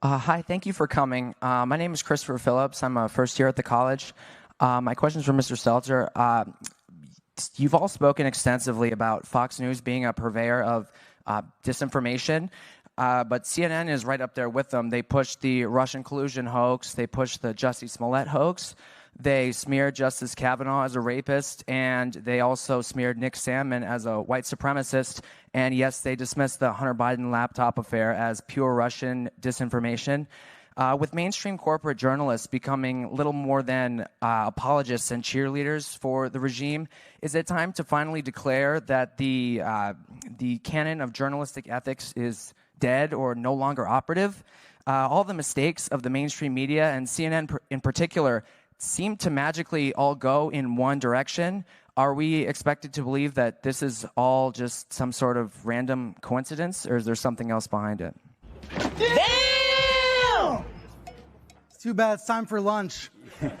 Hi, thank you for coming. My name is Christopher Phillips. I'm a first year at the college. My question is for Mr. Stelter. You've all spoken extensively about Fox News being a purveyor of disinformation, but CNN is right up there with them. They pushed the Russian collusion hoax. They pushed the Jussie Smollett hoax. They smeared Justice Kavanaugh as a rapist, and they also smeared Nick Sandmann as a white supremacist. And yes, they dismissed the Hunter Biden laptop affair as pure Russian disinformation. With mainstream corporate journalists becoming little more than apologists and cheerleaders for the regime, is it time to finally declare that the canon of journalistic ethics is dead or no longer operative? All the mistakes of the mainstream media, and CNN in particular, seem to magically all go in one direction. Are we expected to believe that this is all just some sort of random coincidence, or is there something else behind it? Damn! It's too bad. It's time for lunch. You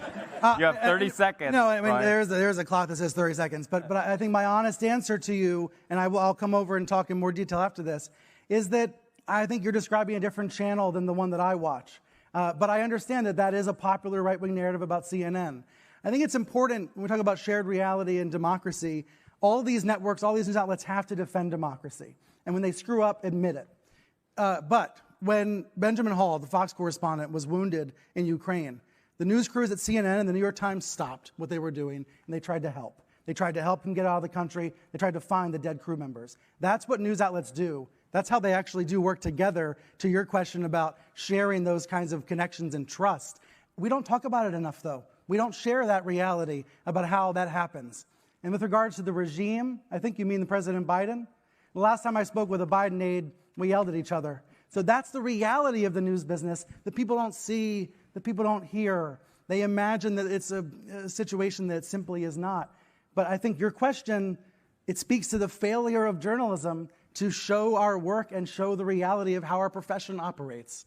have 30 seconds. No, I mean, Ryan. there's a clock that says 30 seconds. But I think my honest answer to you, and I'll come over and talk in more detail after this, is that I think you're describing a different channel than the one that I watch. But I understand that that is a popular right-wing narrative about CNN. I think it's important when we talk about shared reality and democracy, all these networks, all these news outlets have to defend democracy. And when they screw up, admit it. But when Benjamin Hall, the Fox correspondent, was wounded in Ukraine, the news crews at CNN and the New York Times stopped what they were doing, and they tried to help. They tried to help him get out of the country. They tried to find the dead crew members. That's what news outlets do. That's how they actually do work together, to your question about sharing those kinds of connections and trust. We don't talk about it enough, though. We don't share that reality about how that happens. And with regards to the regime, I think you mean the President Biden. The last time I spoke with a Biden aide, we yelled at each other. So that's the reality of the news business that people don't see, that people don't hear. They imagine that it's a situation that it simply is not. But I think your question, it speaks to the failure of journalism to show our work and show the reality of how our profession operates.